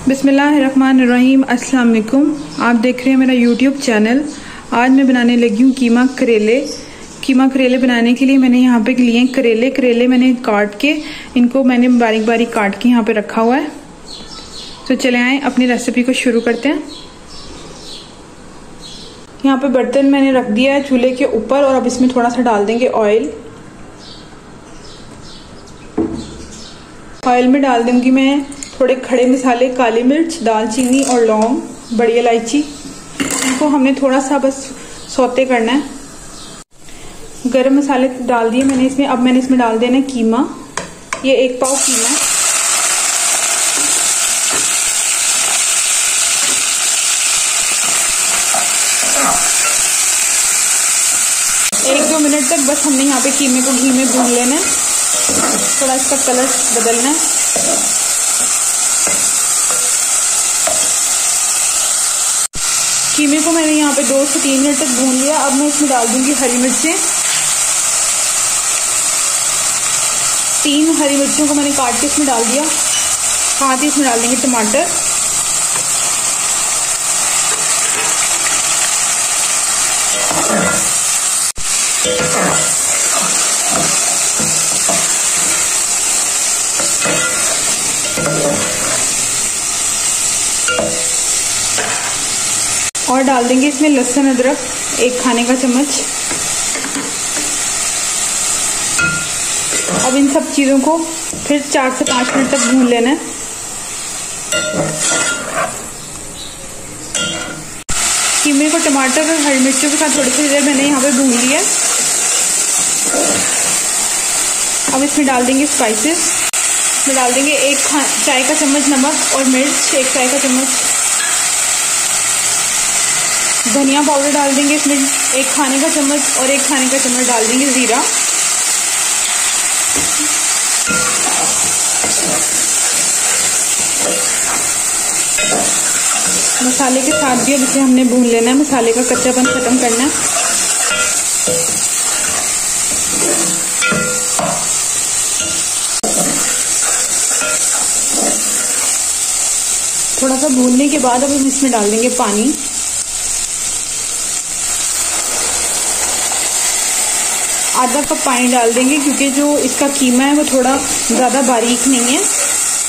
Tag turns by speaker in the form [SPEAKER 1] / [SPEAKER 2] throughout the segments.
[SPEAKER 1] बिस्मिल्लाहिर्रहमानिर्रहीम। अस्सलाम वालेकुम। आप देख रहे हैं मेरा यूट्यूब चैनल। आज मैं बनाने लगी हूँ कीमा करेले बनाने के लिए मैंने यहाँ पे लिए करेले मैंने काट के इनको मैंने बारीक बारीक काट के यहाँ पे रखा हुआ है। तो चले आए अपनी रेसिपी को शुरू करते हैं। यहाँ पे बर्तन मैंने रख दिया है चूल्हे के ऊपर और अब इसमें थोड़ा सा डाल देंगे ऑयल। ऑयल में डाल दूंगी मैं थोड़े खड़े मसाले, काली मिर्च, दालचीनी और लौंग, बड़ी इलायची। इनको हमने थोड़ा सा बस सौते करना है। गरम मसाले डाल दिए मैंने इसमें। अब मैंने इसमें डाल देना है कीमा। ये 1 पाव कीमा। एक 2 मिनट तक बस हमने यहाँ पे कीमे को घी में भून लेना है। थोड़ा इसका कलर बदलना है। कीमे को मैंने यहाँ पे 2 से 3 मिनट तक भून लिया। अब मैं इसमें डाल दूंगी हरी मिर्चें। 3 हरी मिर्चों को मैंने काट के इसमें डाल दिया। साथ ही इसमें डाल देंगे टमाटर। और डाल देंगे इसमें लहसुन अदरक 1 खाने का चम्मच। अब इन सब चीज़ों को फिर 4 से 5 मिनट तक भून लेना है। कीमे को टमाटर और हरी मिर्चों के साथ थोड़ी सी देर मैंने यहाँ पे भून लिया। अब इसमें डाल देंगे स्पाइसेस। इसमें डाल देंगे 1 चाय का चम्मच नमक और मिर्च, 1 चाय का चम्मच धनिया पाउडर डाल देंगे इसमें 1 खाने का चम्मच और 1 खाने का चम्मच डाल देंगे जीरा। मसाले के साथ भी अब इसे हमने भून लेना है। मसाले का कच्चापन खत्म करना है। थोड़ा सा भूनने के बाद अब हम इसमें डाल देंगे पानी। आधा कप पानी डाल देंगे क्योंकि जो इसका कीमा है वो थोड़ा ज़्यादा बारीक नहीं है।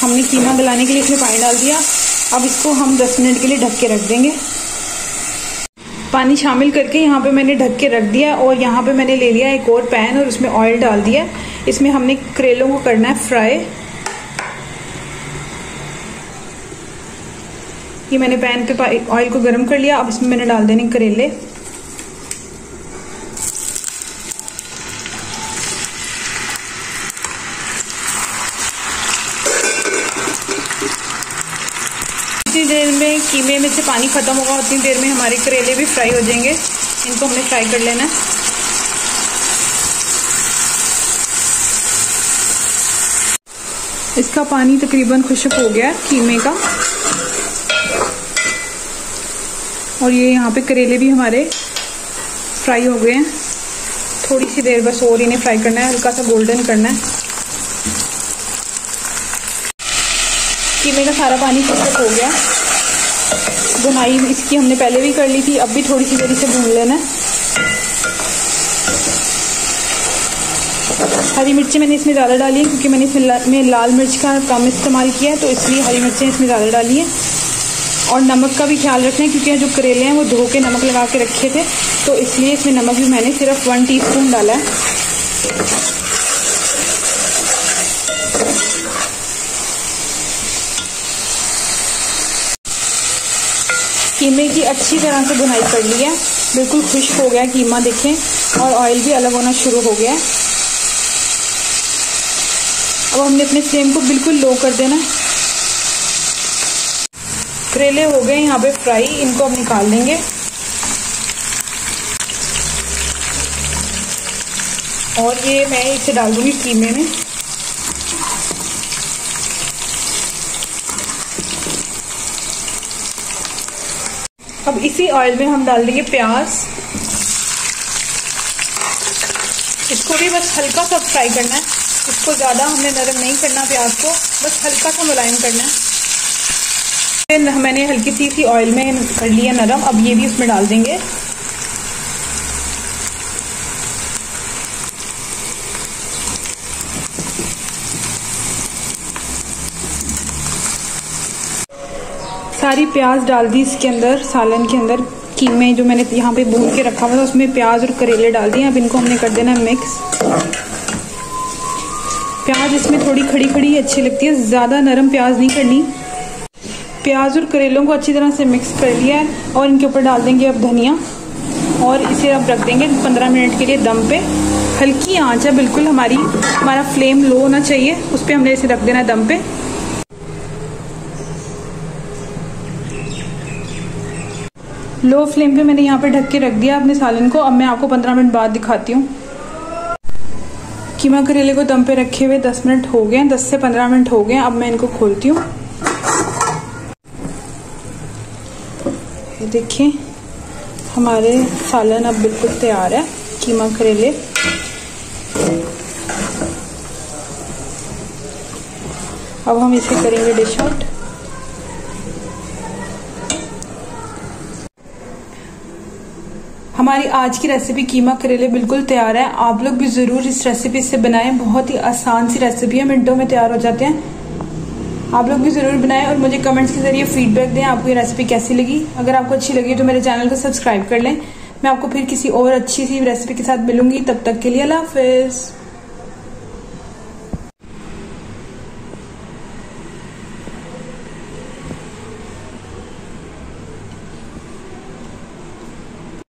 [SPEAKER 1] हमने कीमा गलाने के लिए इसमें पानी डाल दिया। अब इसको हम 10 मिनट के लिए ढक के रख देंगे। पानी शामिल करके यहाँ पे मैंने ढक के रख दिया और यहाँ पे मैंने ले लिया एक और पैन और उसमें ऑयल डाल दिया। इसमें हमने करेलों को करना है फ्राई। ये मैंने पैन पे ऑयल को गर्म कर लिया। अब इसमें मैंने डाल देने करेले। जितनी देर में कीमे में से पानी खत्म होगा उतनी देर में हमारे करेले भी फ्राई हो जाएंगे। इनको हमने फ्राई कर लेना है। इसका पानी तकरीबन खुश्क हो गया कीमे का और ये यहाँ पे करेले भी हमारे फ्राई हो गए हैं। थोड़ी सी देर बस और इन्हें फ्राई करना है, हल्का सा गोल्डन करना है। कीमे का सारा पानी खुश्क हो गया। भुनाई इसकी हमने पहले भी कर ली थी। अब भी थोड़ी सी देर इसे भून लेना है। हरी मिर्ची मैंने इसमें ज़्यादा डाली है क्योंकि मैंने इसमें लाल मिर्च का कम इस्तेमाल किया है, तो इसलिए हरी मिर्चें इसमें ज़्यादा डाली है। और नमक का भी ख्याल रखना है क्योंकि जो करेले हैं वो धो के नमक लगा के रखे थे, तो इसलिए इसमें नमक भी मैंने सिर्फ 1 टीस्पून डाला है। कीमे की अच्छी तरह से भुनाई कर ली है। बिल्कुल खुश्क हो गया कीमा, देखें, और ऑयल भी अलग होना शुरू हो गया है। अब हमने अपने फ्लेम को बिल्कुल लो कर देना है। करेले हो गए यहाँ पे फ्राई। इनको अब निकाल देंगे और ये मैं इसे डाल दूंगी कीमे में। अब इसी ऑयल में हम डाल देंगे प्याज। इसको भी बस हल्का सा फ्राई करना है। इसको ज़्यादा हमने नरम नहीं करना प्याज को, बस हल्का सा मुलायम करना है। मैंने हल्की सी ऑयल में कर लिया नरम। अब ये भी उसमें डाल देंगे। सारी प्याज डाल दी इसके अंदर, सालन के अंदर। कीमे जो मैंने यहाँ पे भून के रखा हुआ था उसमें प्याज और करेले डाल दिए। अब इनको हमने कर देना मिक्स। प्याज इसमें थोड़ी खड़ी खड़ी अच्छी लगती है, ज़्यादा नरम प्याज नहीं करनी। प्याज और करेलों को अच्छी तरह से मिक्स कर लिया है और इनके ऊपर डाल देंगे अब धनिया और इसे अब रख देंगे 15 मिनट के लिए दम पे। हल्की आंच है बिल्कुल, हमारा फ्लेम लो होना चाहिए, उस पर हमने इसे रख देना दम पे। लो फ्लेम पे मैंने यहाँ पे ढक के रख दिया अपने सालन को। अब मैं आपको 15 मिनट बाद दिखाती हूँ। कीमा करेले को दम पे रखे हुए 10 मिनट हो गए, 10 से 15 मिनट हो गए। अब मैं इनको खोलती हूँ। ये देखिए हमारे सालन अब बिल्कुल तैयार है, कीमा करेले। अब हम इसे करेंगे डिश आउट। हमारी आज की रेसिपी कीमा करेले बिल्कुल तैयार है। आप लोग भी जरूर इस रेसिपी से बनाएं, बहुत ही आसान सी रेसिपी है, मिनटों में तैयार हो जाते हैं। आप लोग भी जरूर बनाएं और मुझे कमेंट्स के जरिए फीडबैक दें आपको ये रेसिपी कैसी लगी। अगर आपको अच्छी लगी तो मेरे चैनल को सब्सक्राइब कर लें। मैं आपको फिर किसी और अच्छी सी रेसिपी के साथ मिलूंगी। तब तक के लिए अल्लाह हाफिज।